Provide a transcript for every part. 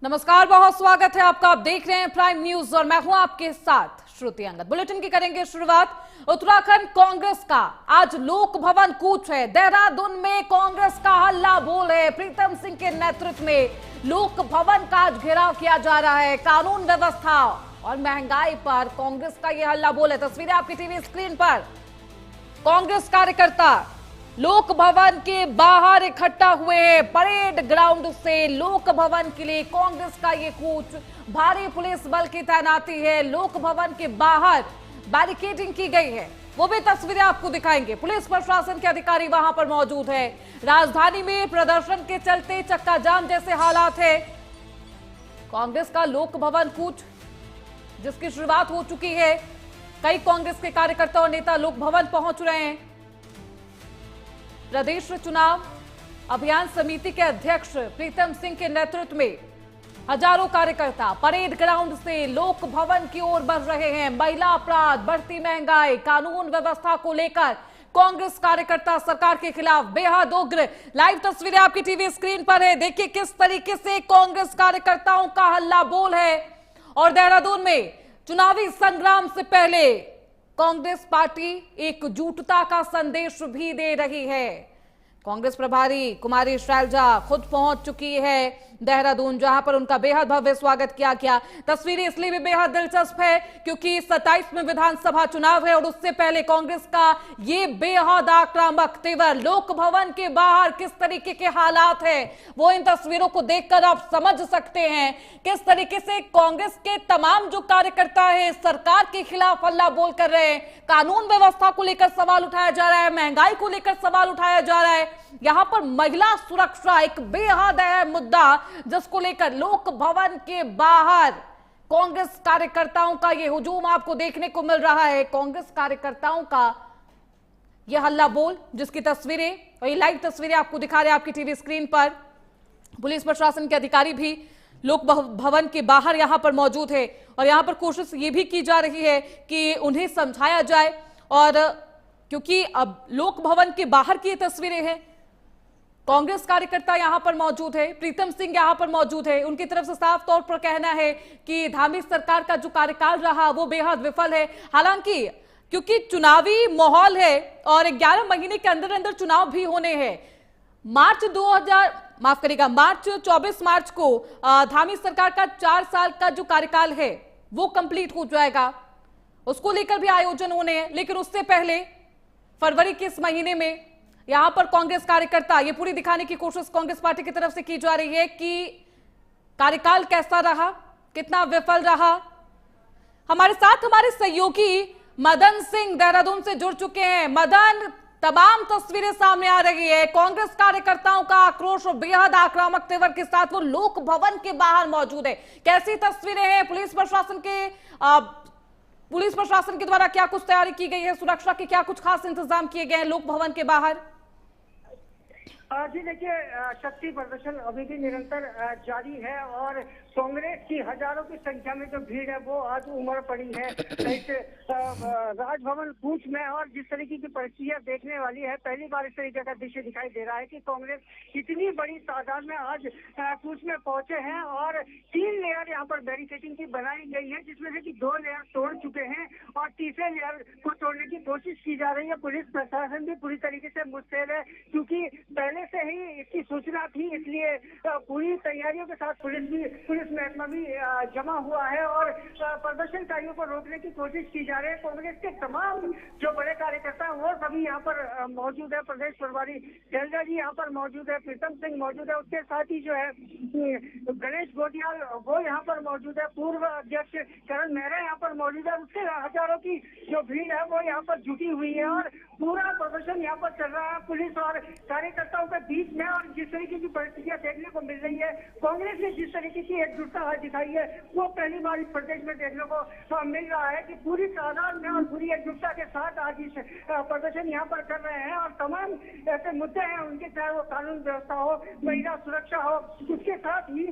नमस्कार, बहुत स्वागत है आपका। आप देख रहे हैं प्राइम न्यूज और मैं हूं आपके साथ श्रुति अंगद। बुलेटिन की करेंगे शुरुआत। उत्तराखंड कांग्रेस का आज लोक भवन कूच है। देहरादून में कांग्रेस का हल्ला बोल है। प्रीतम सिंह के नेतृत्व में लोक भवन का आज घेराव किया जा रहा है। कानून व्यवस्था और महंगाई पर कांग्रेस का यह हल्ला बोल है। तस्वीरें आपकी टीवी स्क्रीन पर। कांग्रेस कार्यकर्ता लोक भवन के बाहर इकट्ठा हुए हैं। परेड ग्राउंड से लोक भवन के लिए कांग्रेस का ये कूच। भारी पुलिस बल की तैनाती है। लोक भवन के बाहर बैरिकेडिंग की गई है, वो भी तस्वीरें आपको दिखाएंगे। पुलिस प्रशासन के अधिकारी वहां पर मौजूद है। राजधानी में प्रदर्शन के चलते चक्का जाम जैसे हालात है। कांग्रेस का लोक भवन कूच जिसकी शुरुआत हो चुकी है। कई कांग्रेस के कार्यकर्ता और नेता लोक भवन पहुंच रहे हैं। प्रदेश चुनाव अभियान समिति के अध्यक्ष प्रीतम सिंह के नेतृत्व में हजारों कार्यकर्ता परेड ग्राउंड से लोक भवन की ओर बढ़ रहे हैं। महिला अपराध, बढ़ती महंगाई, कानून व्यवस्था को लेकर कांग्रेस कार्यकर्ता सरकार के खिलाफ बेहद उग्र। लाइव तस्वीरें आपकी टीवी स्क्रीन पर है। देखिए किस तरीके से कांग्रेस कार्यकर्ताओं का हल्ला बोल है। और देहरादून में चुनावी संग्राम से पहले कांग्रेस पार्टी एकजुटता का संदेश भी दे रही है। कांग्रेस प्रभारी कुमारी शैलजा खुद पहुंच चुकी है देहरादून, जहां पर उनका बेहद भव्य स्वागत किया गया। तस्वीरें इसलिए भी बेहद दिलचस्प है क्योंकि 27 में विधानसभा चुनाव है और उससे पहले कांग्रेस का ये बेहद आक्रामक तेवर। लोक भवन के बाहर किस तरीके के हालात है वो इन तस्वीरों को देखकर आप समझ सकते हैं। किस तरीके से कांग्रेस के तमाम जो कार्यकर्ता है सरकार के खिलाफ हल्ला बोल कर रहे हैं। कानून व्यवस्था को लेकर सवाल उठाया जा रहा है, महंगाई को लेकर सवाल उठाया जा रहा है। यहां पर महिला सुरक्षा एक बेहद अहम मुद्दा जिसको लेकर लोक भवन के बाहर कांग्रेस कार्यकर्ताओं का यह हुजूम आपको देखने को मिल रहा है। कांग्रेस कार्यकर्ताओं का यह हल्ला बोल जिसकी तस्वीरें और ये लाइव तस्वीरें आपको दिखा रहे हैं आपकी टीवी स्क्रीन पर। पुलिस प्रशासन के अधिकारी भी लोक भवन के बाहर यहां पर मौजूद है और यहां पर कोशिश ये भी की जा रही है कि उन्हें समझाया जाए। और क्योंकि अब लोक भवन के बाहर की ये तस्वीरें हैं, कांग्रेस कार्यकर्ता यहां पर मौजूद है, प्रीतम सिंह यहां पर मौजूद है। उनकी तरफ से साफ तौर पर कहना है कि धामी सरकार का जो कार्यकाल रहा वो बेहद विफल है। हालांकि क्योंकि चुनावी माहौल है और 11 महीने के अंदर अंदर चुनाव भी होने हैं। मार्च 24 मार्च को धामी सरकार का 4 साल का जो कार्यकाल है वो कंप्लीट हो जाएगा। उसको लेकर भी आयोजन होने हैं, लेकिन उससे पहले फरवरी के इस महीने में यहां पर कांग्रेस कार्यकर्ता ये पूरी दिखाने की कोशिश कांग्रेस पार्टी की तरफ से की जा रही है कि कार्यकाल कैसा रहा, कितना विफल रहा। हमारे साथ हमारे सहयोगी मदन सिंह देहरादून से जुड़ चुके हैं। मदन, तमाम तस्वीरें सामने आ रही है। कांग्रेस कार्यकर्ताओं का आक्रोश और बेहद आक्रामक तेवर के साथ वो लोक भवन के बाहर मौजूद है। कैसी तस्वीरें हैं? पुलिस प्रशासन के द्वारा क्या कुछ तैयारी की गई है? सुरक्षा के क्या कुछ खास इंतजाम किए गए हैं लोक भवन के बाहर? जी देखिए, शक्ति प्रदर्शन अभी भी निरंतर जारी है और कांग्रेस की हजारों की संख्या में जो भीड़ है वो आज उमड़ पड़ी है इस राजभवन कूच में। और जिस तरीके की परिस्थितियां देखने वाली है, पहली बार इस तरीके का दृश्य दिखाई दे रहा है कि कांग्रेस इतनी बड़ी तादाद में आज कूच में पहुंचे हैं और 3 लेयर यहाँ पर बैरिकेडिंग की बनाई गई है, जिसमें से कि 2 लेयर तोड़ चुके हैं और तीसरे लेयर को तोड़ने की कोशिश की जा रही है। पुलिस प्रशासन भी पूरी तरीके से मुस्तैद है क्योंकि पहले से ही इसकी सूचना थी, इसलिए पूरी तैयारियों के साथ पुलिस महकमा भी जमा हुआ है और प्रदर्शनकारियों को रोकने की कोशिश की जा रही है। कांग्रेस के तमाम जो बड़े कार्यकर्ता वो सभी यहाँ पर मौजूद है। प्रदेश प्रभारी शैलजा जी यहाँ पर मौजूद है, प्रीतम सिंह मौजूद है, उसके साथ ही जो है गणेश गोटियाल वो यहाँ पर मौजूद है, पूर्व अध्यक्ष करण मेहरा यहाँ पर मौजूद है। उससे हजारों की जो भीड़ है वो यहाँ पर जुटी हुई है और पूरा प्रदर्शन यहाँ पर चल रहा है पुलिस और कार्यकर्ताओं के बीच में। और जिस तरीके की परिस्थितियां देखने को मिल रही है, कांग्रेस ने जिस तरीके की एकजुटता दिखाई है वो पहली बार इस प्रदेश में देखने को मिल रहा है कि पूरी तादाद में और पूरी एकजुटता के साथ आज इस प्रदर्शन यहाँ पर कर रहे हैं। और तमाम ऐसे मुद्दे हैं उनके, चाहे वो कानून व्यवस्था हो, महिला सुरक्षा हो, उसके साथ ही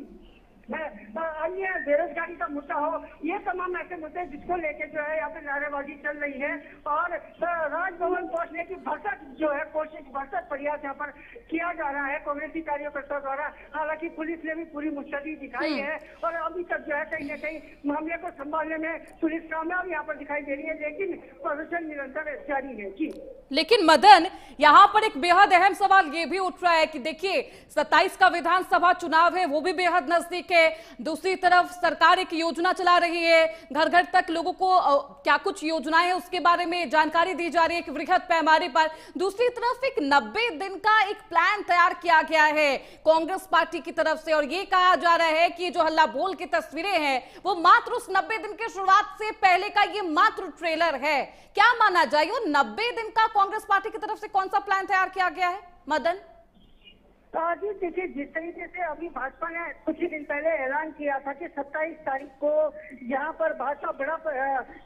अन्य बेरोजगारी का मुद्दा हो, ये तमाम ऐसे मुद्दे जिसको लेके जो है यहाँ पे नारेबाजी चल रही है और राजभवन पहुंचने की भरसक जो है कोशिश, भरसक प्रयास यहाँ पर किया जा रहा है कांग्रेसी कार्यकर्ताओं द्वारा। हालांकि पुलिस ने भी पूरी मुस्तैदी दिखाई है और अभी तक जो है कहीं न कहीं मामले को संभालने में पुलिस कामयाब यहाँ पर दिखाई दे रही है, लेकिन प्रदर्शन निरंतर जारी है। जी, लेकिन मदन, यहाँ पर एक बेहद अहम सवाल ये भी उठ रहा है कि देखिए 27 का विधानसभा चुनाव है, वो भी बेहद नजदीक है। दूसरी तरफ सरकार एक योजना चला रही है, घर घर तक लोगों को क्या कुछ योजनाएं है उसके बारे में जानकारी दी जा रही है कि वृहद पैमाने पर। दूसरी तरफ एक 90 दिन का एक प्लान तैयार किया गया है कांग्रेस पार्टी की तरफ से और ये कहा जा रहा है कि जो हल्ला बोल की तस्वीरें हैं वो मात्र उस 90 दिन की शुरुआत से पहले का ये मात्र ट्रेलर है। क्या माना जाए, वो 90 दिन का कांग्रेस पार्टी की तरफ से कौन सा प्लान तैयार किया गया है मदन? जी देखिए, जिस तरीके से अभी भाजपा ने कुछ ही दिन पहले ऐलान किया था कि 27 तारीख को यहाँ पर भाजपा बड़ा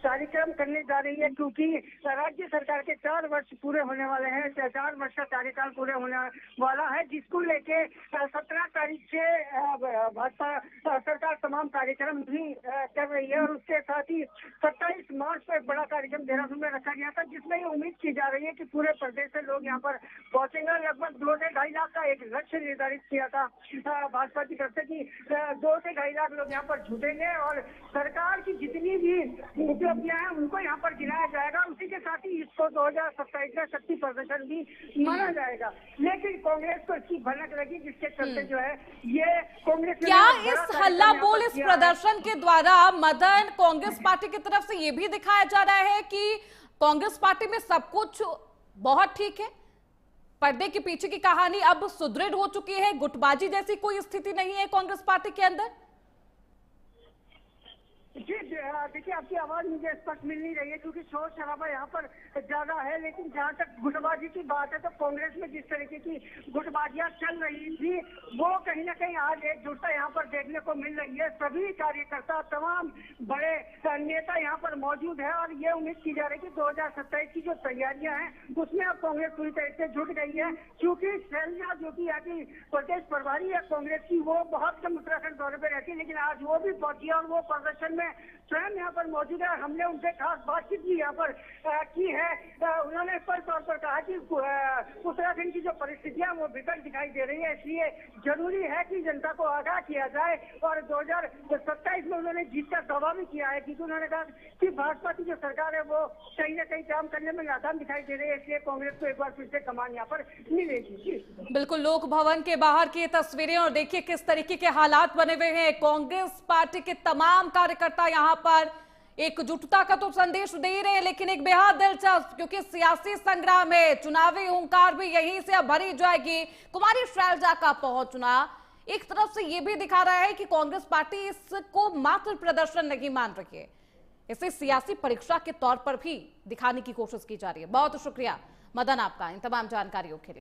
कार्यक्रम करने जा रही है, क्योंकि राज्य सरकार के 4 वर्ष पूरे होने वाले हैं, 4 वर्ष का कार्यकाल पूरे होने वाला है, जिसको लेके 17 तारीख से भाजपा सरकार तमाम कार्यक्रम भी कर रही है और उसके साथ ही 27 मार्च को एक बड़ा कार्यक्रम देहरादून में रखा गया था, जिसमें ये उम्मीद की जा रही है कि पूरे प्रदेश से लोग यहाँ पर पहुंचेंगे। लगभग 2 से 2.5 लाख का एक लक्ष्य निर्धारित किया था भाजपा की तरफ से कि 2 से 2.5 लाख लोग यहाँ पर जुटेंगे और सरकार की जितनी भी उपलब्धियां हैं उनको यहाँ पर गिनाया जाएगा। उसी के साथ ही इसको 2027 का शक्ति प्रदर्शन भी माना जाएगा, लेकिन कांग्रेस को इसकी भनक लगी, जिसके चलते जो है ये कांग्रेस क्या इस हल्ला बोल, इस प्रदर्शन के द्वारा मदन कांग्रेस पार्टी की तरफ से ये भी दिखाया जा रहा है कि कांग्रेस पार्टी में सब कुछ बहुत ठीक है, पर्दे के पीछे की कहानी अब सुदृढ़ हो चुकी है, गुटबाजी जैसी कोई स्थिति नहीं है कांग्रेस पार्टी के अंदर? जी देखिए, आपकी आवाज मुझे स्पष्ट मिल नहीं रही है क्योंकि शोर शराबा यहाँ पर ज्यादा है, लेकिन जहाँ तक गुटबाजी की बात है तो कांग्रेस में जिस तरीके की गुटबाजियां चल रही थी वो कहीं ना कहीं आज एकजुटता यहाँ पर देखने को मिल रही है। सभी कार्यकर्ता, तमाम बड़े नेता यहाँ पर मौजूद है और ये उम्मीद की जा रही है कि 2027 की जो तैयारियां हैं उसमें अब कांग्रेस पूरी तरह से जुट गई है, क्योंकि शैलजा जो की यहाँ की प्रदेश प्रभारी है कांग्रेस की, वो बहुत कम उत्तराखंड दौरे पर रहती है, लेकिन आज वो भी पहुंची और वो प्रदर्शन में स्वयं यहाँ पर मौजूद है। हमने उनसे खास बातचीत भी यहाँ पर की है। उन्होंने स्पष्ट तौर पर कहा कि उत्तराखंड की जो परिस्थितियां वो विकट दिखाई दे रही है, इसलिए जरूरी है कि जनता को आगाह किया जाए और 2027 में उन्होंने जीत का दावा भी किया है, क्योंकि उन्होंने कहा कि भाजपा की जो सरकार है वो कहीं ना कहीं काम करने में नाकाम दिखाई दे रही है, इसलिए कांग्रेस को एक बार फिर से कमान यहाँ पर मिलेगी। बिल्कुल, लोक भवन के बाहर की तस्वीरें और देखिए किस तरीके के हालात बने हुए हैं। कांग्रेस पार्टी के तमाम कार्यकर्ता यहाँ पर एकजुटता का तो संदेश दे रहे हैं, लेकिन एक बेहद दिलचस्प, क्योंकि सियासी संग्राम में चुनावी हुंकार भी यहीं से अब भरी जाएगी। कुमारी शैलजा का पहुंचना एक तरफ से ये भी दिखा रहा है कि कांग्रेस पार्टी इसको मात्र प्रदर्शन नहीं मान रही है, इसे सियासी परीक्षा के तौर पर भी दिखाने की कोशिश की जा रही है। बहुत शुक्रिया मदन आपका इन तमाम जानकारियों के लिए।